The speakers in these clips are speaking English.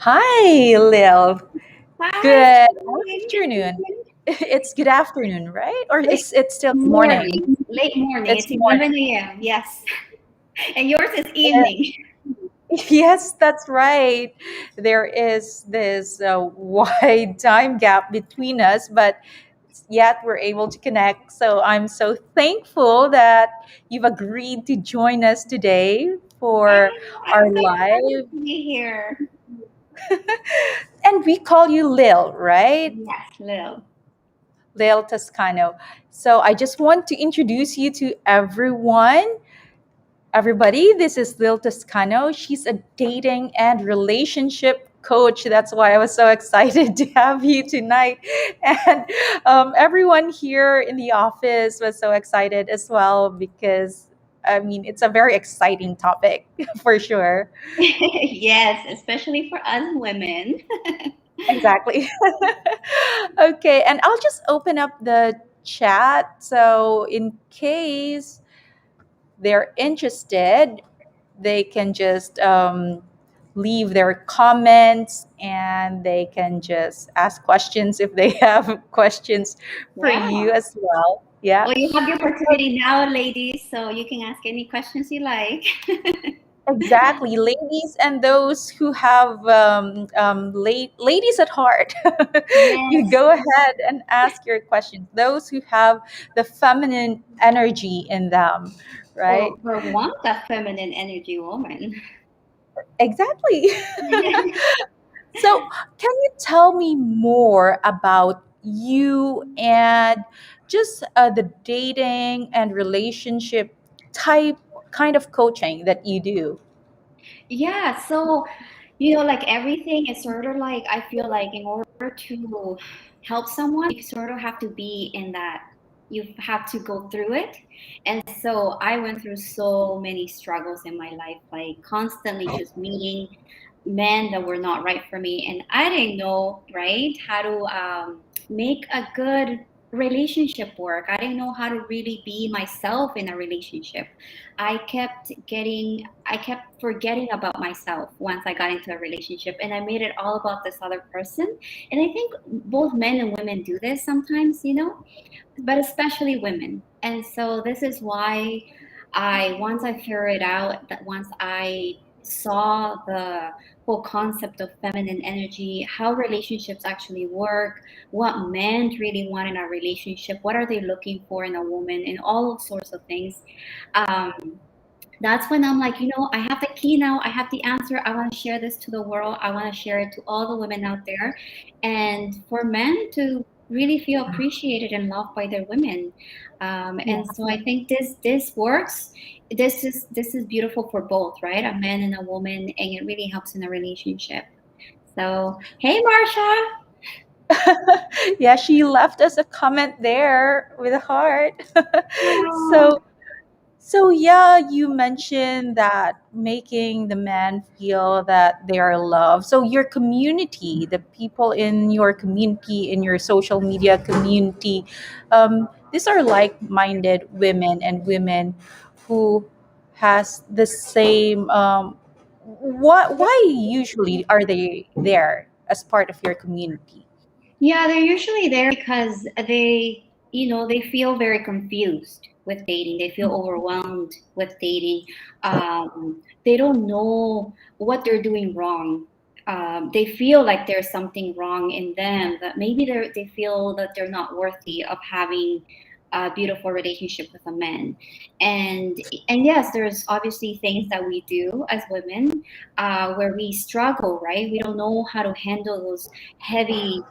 Hi, Lil. Hi. Good afternoon. It's good afternoon, right? Or Late is it still morning? morning. Late morning. It's It's morning. 11 a.m. Yes. And yours is evening. Yes, that's right. There is this wide time gap between us, but yet we're able to connect. So I'm so thankful that you've agreed to join us today for I'm our so excited live. to be here. And we call you Lil, right? Yes, Lil. Lil Toscano. So I just want to introduce you to everyone. Everybody, this is Lil Toscano. She's a dating and relationship coach. That's why I was so excited to have you tonight. And everyone here in the office was so excited as well because, I mean, it's a very exciting topic for sure. Yes, especially for us women. Exactly. Okay, and I'll just open up the chat. So, in case they're interested, they can just leave their comments and they can just ask questions if they have questions for Yeah. you as well. Yeah. Well, you have the opportunity now, ladies, so you can ask any questions you like. Exactly, ladies and those who have ladies at heart, you Yes. go ahead and ask your questions. Those who have the feminine energy in them, right? For once, a feminine energy woman. Exactly. So, can you tell me more about you and just the dating and relationship type kind of coaching that you do? Yeah, so like everything is sort of like I feel like in order to help someone, you sort of have to be in that. You have to go through it. And so I went through so many struggles in my life, like constantly just meeting men that were not right for me. And I didn't know, right, how to make a good relationship work. I didn't know how to really be myself in a relationship. I kept forgetting about myself once I got into a relationship, and I made it all about this other person. And I think both men and women do this sometimes, but especially women. And so this is why once I figured out that once I saw the whole concept of feminine energy, how relationships actually work, what men really want in a relationship, what are they looking for in a woman, and all those sorts of things. Um, that's when I'm like, I have the key now. I have the answer. I want to share this to the world. I want to share it to all the women out there, and for men to really feel appreciated and loved by their women. And Yeah. so I think this works. This is beautiful for both, right? A man and a woman, and it really helps in a relationship. So, hey, Marsha. Yeah, she left us a comment there with a heart. so So yeah, you mentioned that making the man feel that they are loved. So your community, the people in your community, in your social media community, these are like-minded women and women who has the same. What? Why usually are they there as part of your community? Yeah, they're usually there because they feel very confused with dating. They feel overwhelmed with dating. They don't know what they're doing wrong. They feel like there's something wrong in them, that maybe they feel that they're not worthy of having a beautiful relationship with a man. And and yes, there's obviously things that we do as women where we struggle, right? We don't know how to handle those heavy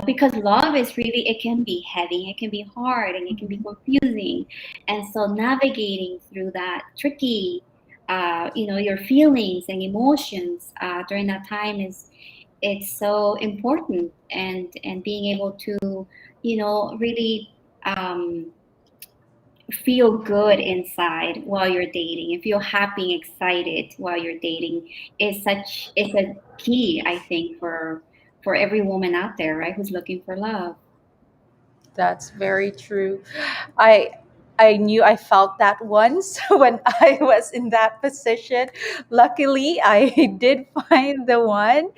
because love is really, it can be heavy, it can be hard, and it can be confusing. And so navigating through that tricky, your feelings and emotions during that time it's so important. And being able to, really feel good inside while you're dating and feel happy and excited while you're dating is a key, I think, for every woman out there, right, who's looking for love. That's very true. I I knew I felt that once when I was in that position. Luckily, I did find the one.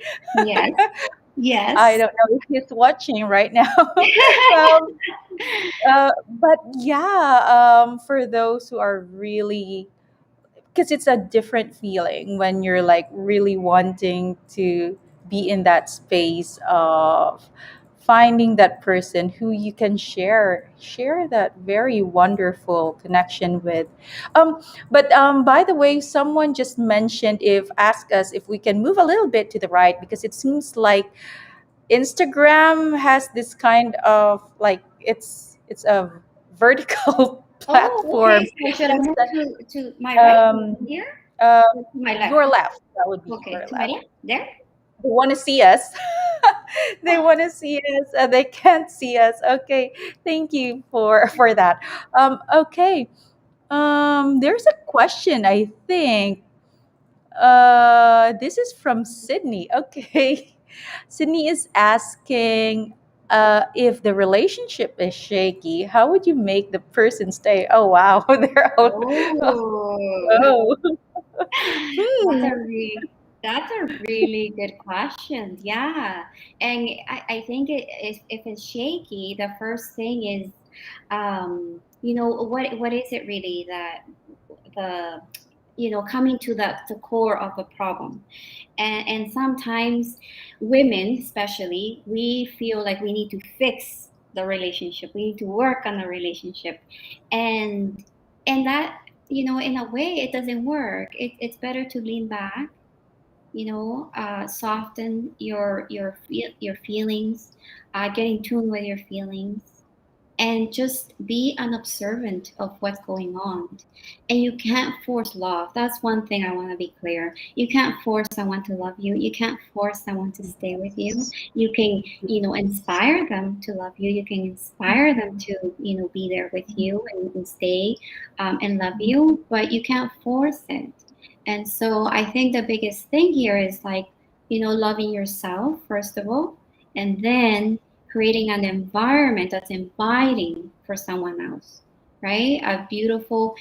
Yes. I Yes. don't know if he's watching right now. um, but yeah, for those who are really, because it's a different feeling when you're like really wanting to be in that space of finding that person who you can share that very wonderful connection with. But by the way, someone just mentioned, if ask us if we can move a little bit to the right, because it seems like Instagram has this kind of like, it's a vertical Oh, platform. okay. So should I move Instead, to my right um, here uh, or to my left? your left, that would be Okay, your to my left. left. There. They want to see us. They Oh, want to see us. They can't see us. Okay, thank you for that. Okay. There's a question. I think this is from Sydney. Okay. Sydney is asking, if the relationship is shaky, how would you make the person stay? Oh, wow. They're all, oh. oh. That's Hmm. a really good question. Yeah. And I think if it's shaky, the first thing is, what is it really that the, coming to the core of the problem. And sometimes women, especially, we feel like we need to fix the relationship. We need to work on the relationship. And, and that, in a way, it doesn't work. It's better to lean back, soften your feelings, get in tune with your feelings, and just be an observant of what's going on. And you can't force love. That's one thing I want to be clear. You can't force someone to love you. You can't force someone to stay with you. You can, inspire them to love you. You can inspire them to, be there with you and stay, and love you, but you can't force it. And so I think the biggest thing here is like, loving yourself, first of all, and then creating an environment that's inviting for someone else, right? A beautiful,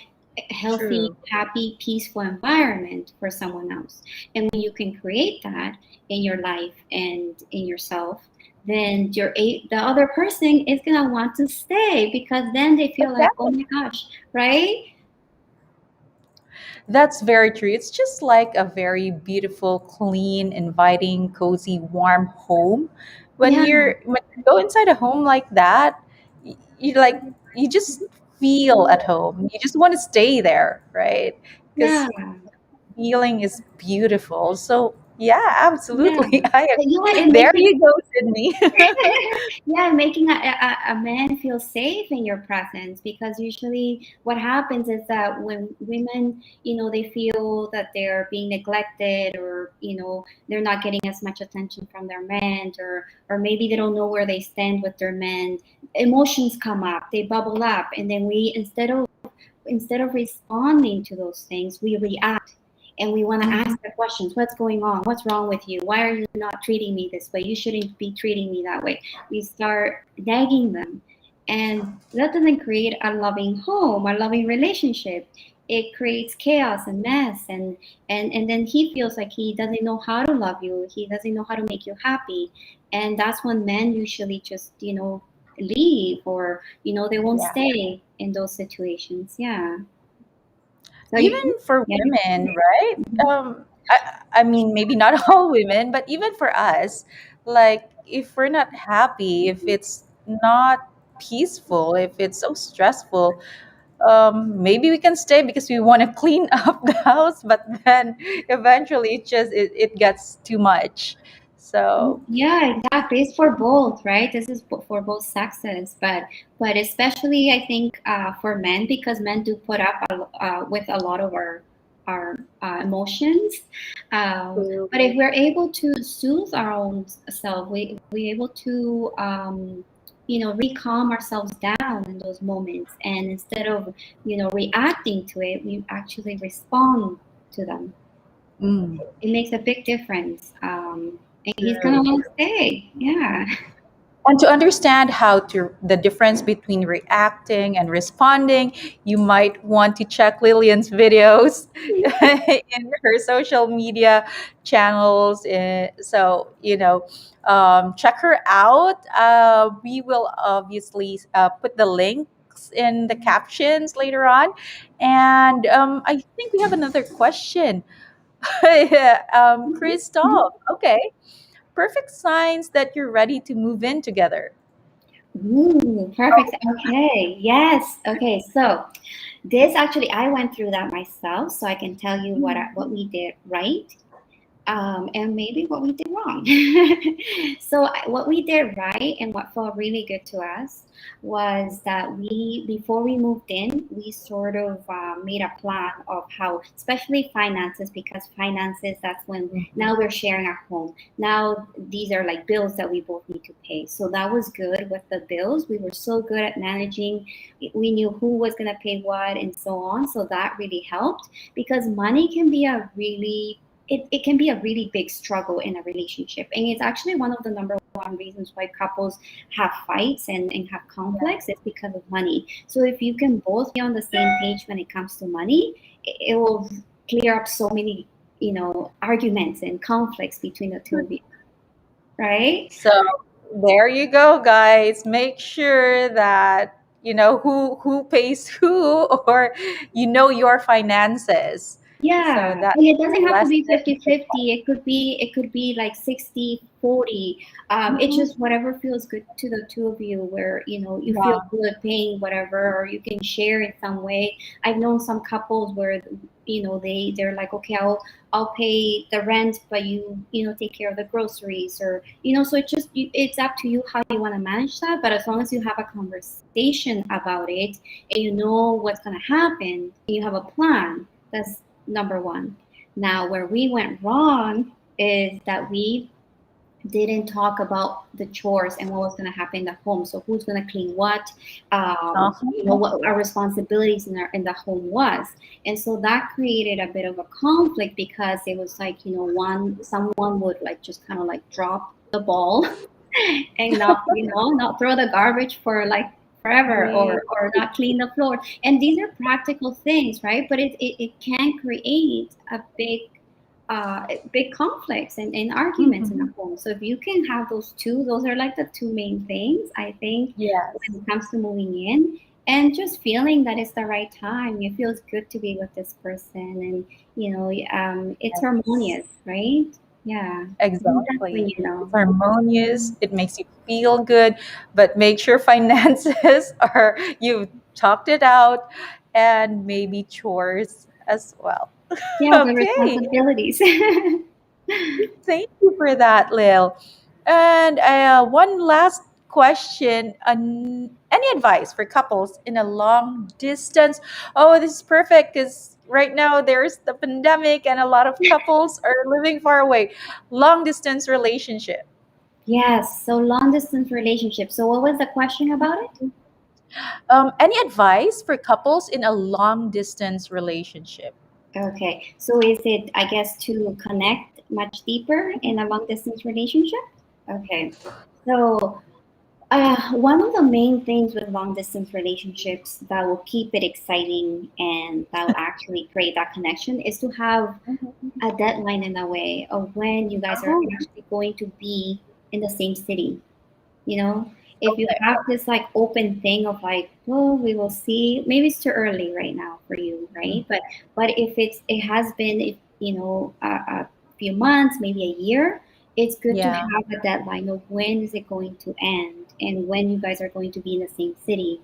healthy, True. happy, peaceful environment for someone else. And when you can create that in your life and in yourself, then the other person is gonna want to stay, because then they feel like, oh Exactly. my gosh, right? That's very true. It's just like a very beautiful, clean, inviting, cozy, warm home. Yeah, When you go inside a home like that, you like, you just feel at home. You just want to stay there, right? yeah, Because feeling is beautiful. So yeah, yeah. absolutely. Yeah, and There making you go, Sydney. yeah, making a man feel safe in your presence, because usually what happens is that when women, they feel that they're being neglected, or, they're not getting as much attention from their men, or maybe they don't know where they stand with their men, emotions come up, they bubble up, and then we, instead of responding to those things, we react, and we want to Mhm. ask the questions. What's going on? What's wrong with you? Why are you not treating me this way? You shouldn't be treating me that way. We start nagging them, and that doesn't create a loving home, a loving relationship. It creates chaos and mess, and then he feels like he doesn't know how to love you. He doesn't know how to make you happy, and that's when men usually just, leave, or, they won't Yeah. stay in those situations. Yeah. So Even for yeah, women, right? I mean, maybe not all women, but even for us, like, if we're not happy, if it's not peaceful, if it's so stressful, maybe we can stay because we want to clean up the house, but then eventually it gets too much. So yeah, exactly. It's for both, right? This is for both sexes, but especially I think, for men, because men do put up with a lot of our emotions. But if we're able to soothe our own self, we able to, really calm ourselves down in those moments, and instead of, reacting to it, we actually respond to them. mm, It makes a big difference. And he's gonna true. want to stay. Yeah. And to understand how to the difference between reacting and responding, you might want to check Lillian's videos in her social media channels. So check her out. We will obviously put the links in the captions later on. And I think we have another question. Yeah, Christoph. Okay, perfect signs that you're ready to move in together. Ooh, perfect. Okay. Yes. Okay. So this actually, I went through that myself, so I can tell you what we did right, and maybe what we did wrong. So what we did right and what felt really good to us was that we, before we moved in, we sort of made a plan of how, especially finances, because finances, that's when now we're sharing our home. Now these are like bills that we both need to pay. So that was good with the bills. We were so good at managing. We knew who was going to pay what and so on. So that really helped, because money can be a really it can be a really big struggle in a relationship. And it's actually one of the number one reasons why couples have fights and have conflicts is because of money. So if you can both be on the same page when it comes to money, it will clear up so many, arguments and conflicts between the two of you, right? So there you go, guys. Make sure that you know who pays who, or your finances. So Yeah, that and it doesn't have to less. be 50-50. It could be like 60-40. It's Mhm. just whatever feels good to the two of you, where you feel Yeah. good paying whatever, or you can share in some way. I've known some couples where they're like, okay, I'll pay the rent, but you take care of the groceries, or so it's up to you how you want to manage that. But as long as you have a conversation about it and you know what's gonna happen, and you have a plan, that's number one. Now, where we went wrong is that we didn't talk about the chores and what was going to happen in the home. So who's going to clean what? Uh-huh. What our responsibilities in the home was, and so that created a bit of a conflict, because it was like one someone would like just kind of like drop the ball and not throw the garbage for like forever, Yeah. or not clean the floor. And these are practical things, right? But it can create a big conflicts and arguments in the Mhm. home. So if you can have those two, those are like the two main things, I think, Yes. when it comes to moving in. And just feeling that it's the right time. It feels good to be with this person, and it's Yes. harmonious, right? Yeah, I think that's when Exactly. you It's know. harmonious. It makes you feel good, but make sure finances are you've talked it out, and maybe chores as well. Yeah, the Okay. responsibilities. Thank you for that, Lil. And one last question. Any advice for couples in a long distance? Oh, this is perfect because right now there's the pandemic and a lot of couples are living far away. Long distance relationship. Yes, so long distance relationship. So what was the question about it? Any advice for couples in a long distance relationship? Okay, so is it, I guess, to connect much deeper in a long distance relationship? Okay, so one of the main things with long distance relationships that will keep it exciting and that will actually create that connection is to have Mhm. a deadline in a way of when you guys are Oh, actually going to be in the same city. you know if you okay. have this like open thing of like, well, we will see, maybe it's too early right now for you, right? But if it has been, a few months, maybe a year, it's good to Yeah. have a deadline of when is it going to end and when you guys are going to be in the same city.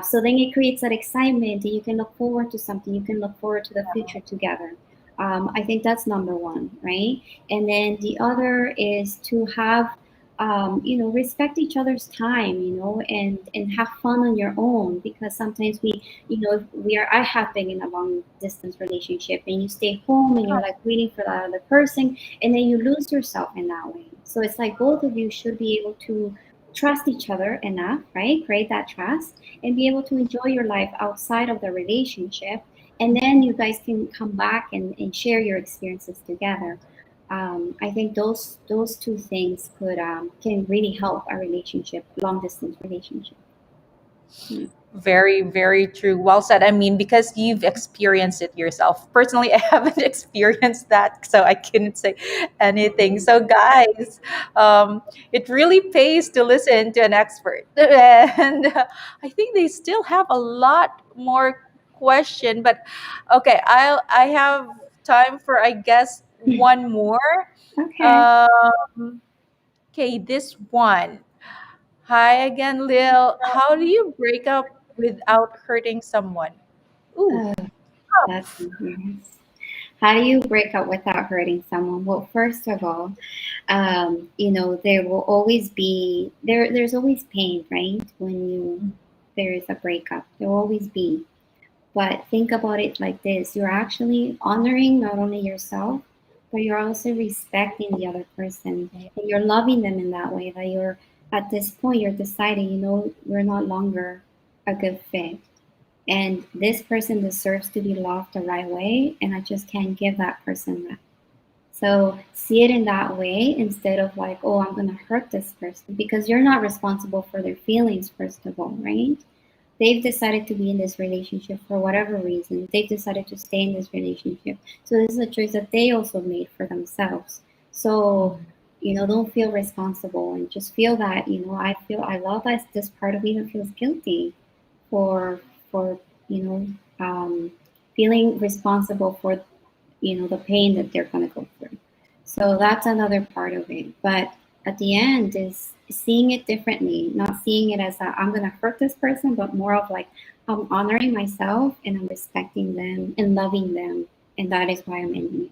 So then it creates that excitement, and you can look forward to something, you can look forward to the future together. I think that's number one, right? And then the other is to have, respect each other's time, and have fun on your own, because sometimes I have been in a long distance relationship, and you stay home and you're like waiting for that other person, and then you lose yourself in that way. So it's like both of you should be able to trust each other enough, right? Create that trust and be able to enjoy your life outside of the relationship. And then you guys can come back and share your experiences together. I think those two things could can really help a relationship, long distance relationship. Mm. Very, very true. Well said. I mean, because you've experienced it yourself. Personally, I haven't experienced that, so I couldn't say anything. So, guys, it really pays to listen to an expert. And I think they still have a lot more question, but okay, I have time for, I guess, one more. Okay. Um, okay, this one. Hi again, Lil. How do you break up without hurting someone? Ooh, Oh, that's tough. nice. How do you break up without hurting someone? Well, first of all, there will always be there's always pain, right? When there is a breakup, there will always be. But think about it like this: you're actually honoring not only yourself, but you're also respecting the other person, and you're loving them in that way. That you're at this point, you're deciding, we're not longer a good fit, and this person deserves to be loved the right way, and I just can't give that person that. So see it in that way instead of like, oh, I'm going to hurt this person, because you're not responsible for their feelings, first of all, right? They've decided to be in this relationship for whatever reason. They've decided to stay in this relationship. So this is a choice that they also made for themselves. So, don't feel responsible, and just feel that, I love that this part of me that feels guilty for, for, you know, um, feeling responsible for, the pain that they're going to go through. So that's another part of it. But at the end is seeing it differently, not seeing it as I'm going to hurt this person, but more of like I'm honoring myself and I'm respecting them and loving them. And that is why I'm ending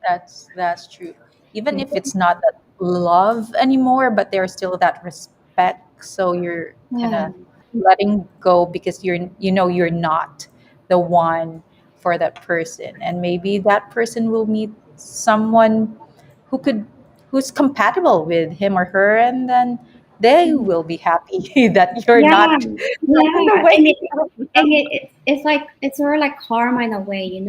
That's true. Even if it. it's not that love anymore, but there's still that respect. So you're kind Yeah. of letting go because you're not the one for that person, and maybe that person will meet someone who could who's compatible with him or her, and then they will be happy that you're Yeah. not in the Yeah. way And of and them. it's like it's sort of like karma in a way,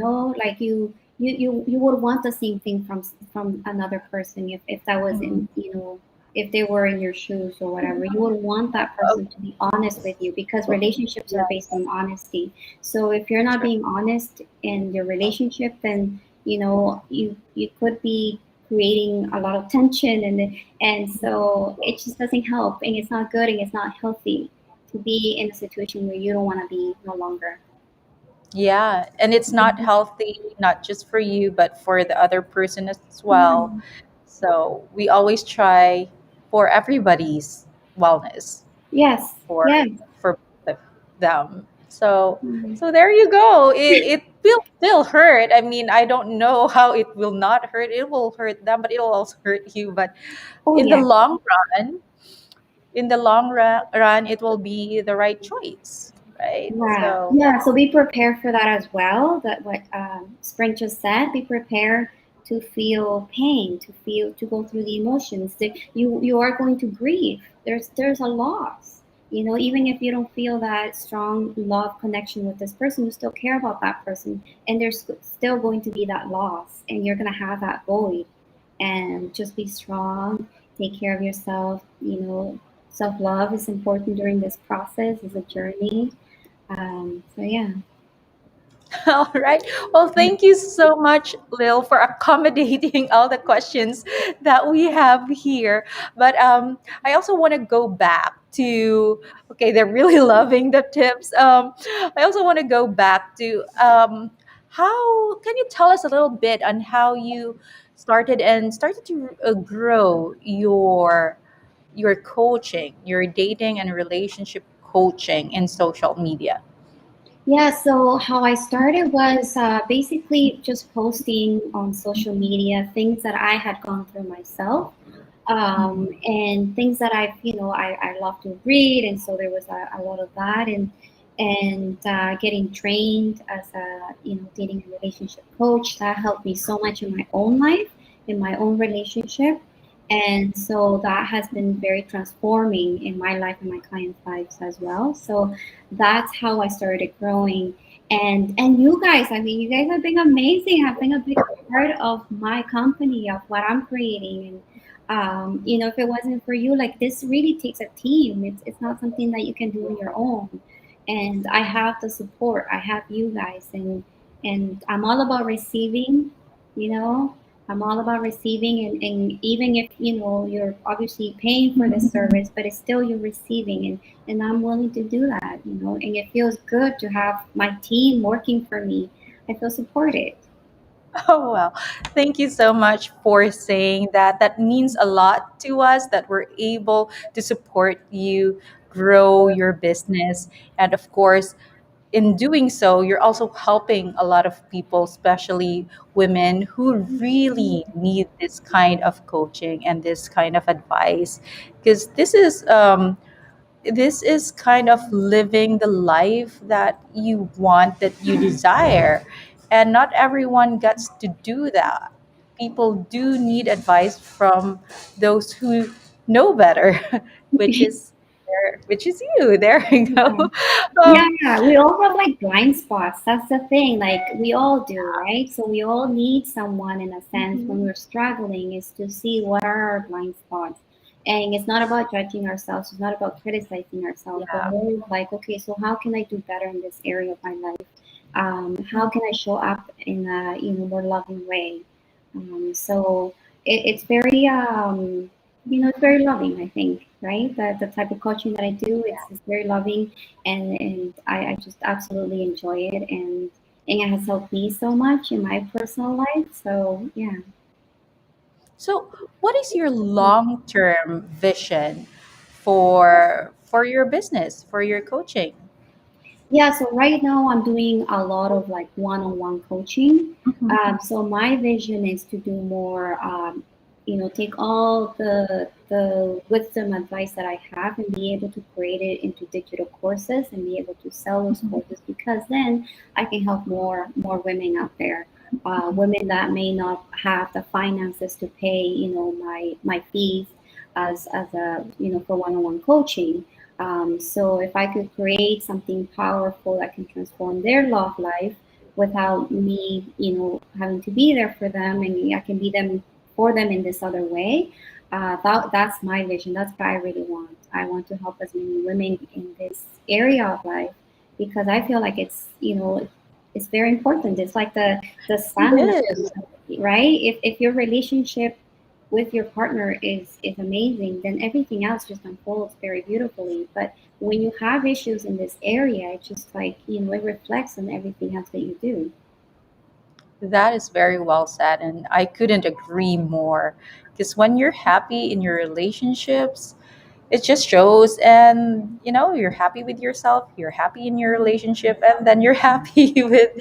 like you would want the same thing from another person if that was Mhm. in if they were in your shoes or whatever. You would want that person to be honest with you, because relationships are based on Yes, honesty. So if you're not true. being honest in your relationship, then you could be creating a lot of tension, and so it just doesn't help, and it's not good, and it's not healthy to be in a situation where you don't want to be no longer. Yeah, and it's not healthy, not just for you, but for the other person as well. Yeah. So we always try for everybody's wellness, Yes. for Yes. for both of them. So Mhm. so there you go. It will still hurt. I mean, I don't know how it will not hurt. It will hurt them, but it will also hurt you. But Oh in the yeah. long run, run, it will be the right choice, right? Yeah, So yeah. So be prepared for that as well. That what Spring just said. Be prepared to feel pain, to go through the emotions. That you are going to grieve. There's a loss. Even if you don't feel that strong love connection with this person, you still care about that person, and there's still going to be that loss, and you're gonna have that void. And just be strong. Take care of yourself. Self love is important during this process. It's a journey, so yeah. all right. Well, thank you so much, Lil, for accommodating all the questions that we have here. But I also want to go back to, okay, they're really loving the tips. I also want to go back to how can you tell us a little bit on how you started to grow your coaching, your dating and relationship coaching in social media? Yeah, so how I started was basically just posting on social media things that I had gone through myself, and things that I love to read, and so there was a lot of that, and getting trained as a dating and relationship coach. That helped me so much in my own life, in my own relationship, and so that has been very transforming in my life and my clients' lives as well. So that's how I started growing. And you guys, I mean, you guys have been amazing, have been a big part of my company, of what I'm creating. And if it wasn't for you, like, this really takes a team. It's not something that you can do on your own. And I have the support, I have you guys. And I'm all about receiving, you know I'm all about receiving. And even if you're obviously paying for this service, but it's still you're receiving. And I'm willing to do that, and it feels good to have my team working for me. I feel supported. Oh, well, thank you so much for saying that. That means a lot to us that we're able to support you grow your business. And of course, in doing so, you're also helping a lot of people, especially women who really need this kind of coaching and this kind of advice. Because this is kind of living the life that you want, that you desire. And not everyone gets to do that. People do need advice from those who know better, which is which is you. There you go. Yeah, Um, yeah, we all have like blind spots. That's the thing. Like, we all do, right? So we all need someone, in a sense, when mhm. we're struggling, is to see what are our blind spots. And it's not about judging ourselves. It's not about criticizing ourselves, but Yeah. more like, okay, so how can I do better in this area of my life? How can I show up in a more loving way? So it's very it's very loving. I think, right? The type of coaching that I do, it's very loving, and I just absolutely enjoy it, and it has helped me so much in my personal life. So yeah. So, what is your long-term vision for your business, for your coaching? Yeah, so right now I'm doing a lot of like one-on-one coaching. Mhm. So my vision is to do more, take all the wisdom advice that I have and be able to create it into digital courses and be able to sell those Mhm. courses, because then I can help more women out there, women that may not have the finances to pay, my fees as a for one-on-one coaching. So if I could create something powerful that can transform their love life without me, having to be there for them, and I can be them for them in this other way, that's my vision. That's what I really want. I want to help as many women in this area of life, because I feel like it's very important. It's like the sun, It is. right? If your relationship with your partner is amazing, then everything else just unfolds very beautifully. But when you have issues in this area, it's just like, it reflects on everything else that you do. That is very well said, and I couldn't agree more. Because when you're happy in your relationships, it just shows, and you're happy with yourself, you're happy in your relationship, and then you're happy with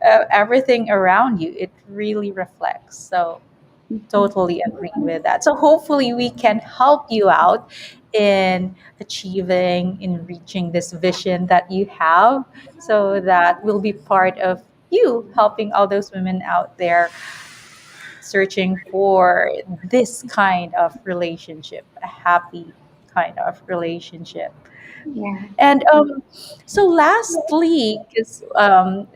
everything around you. It really reflects. So, Mhm. totally agree with that. So hopefully we can help you out in achieving, in reaching this vision that you have, so that will be part of you helping all those women out there searching for this kind of relationship, a happy kind of relationship. Yeah. And so lastly, because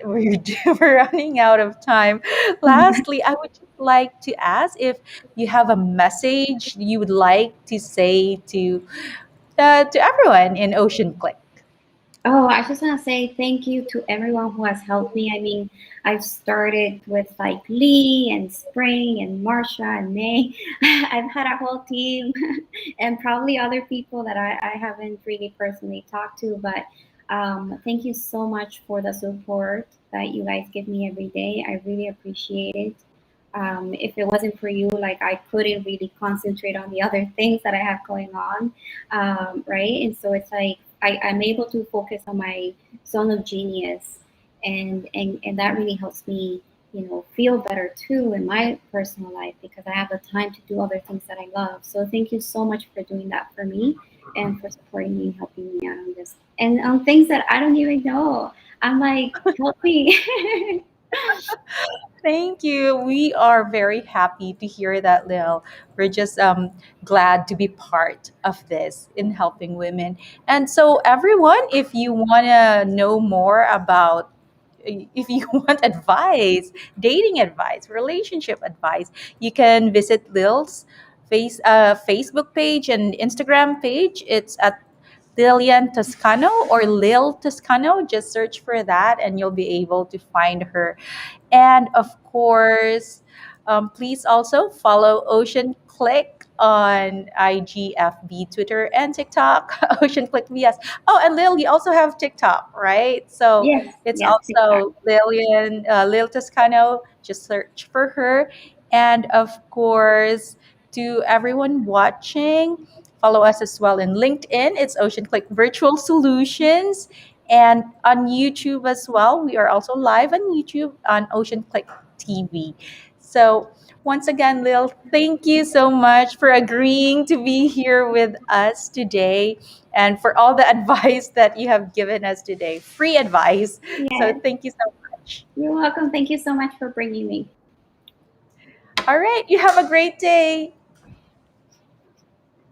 we're running out of time, lastly, I would just like to ask if you have a message you would like to say to everyone in OceanClick. Oh, I just want to say thank you to everyone who has helped me. I mean, I've started with like Lee and Spring and Marsha and May. I've had a whole team and probably other people that I haven't really personally talked to. But thank you so much for the support that you guys give me every day. I really appreciate it. If it wasn't for you, like, I couldn't really concentrate on the other things that I have going on, right? And so it's like I'm able to focus on my zone of genius, and that really helps me, feel better too in my personal life, because I have the time to do other things that I love. So thank you so much for doing that for me, and for supporting me and helping me out on this, and on things that I don't even know. I'm like, help me. Thank you. We are very happy to hear that, Lil. We're just glad to be part of this in helping women. And so, everyone, if you want to know more about if you want advice, dating advice, relationship advice, you can visit Lil's Facebook page and Instagram page. It's at Lylian Toscano or Lil Toscano. Just search for that and you'll be able to find her. And of course, please also follow OceanClick on IG, FB, Twitter, and TikTok. OceanClick VS. Oh, and Lil, you also have TikTok, right? So Yes, it's yes, TikTok. also Lil Toscano. Just search for her. And of course, to everyone watching, follow us as well in LinkedIn. It's OceanClick Virtual Solutions. And on YouTube as well. We are also live on YouTube on OceanClick TV. So once again, Lil, thank you so much for agreeing to be here with us today and for all the advice that you have given us today. Free advice. So Yes, thank you so much. you're welcome. Thank you so much for bringing me. All right, you have a great day.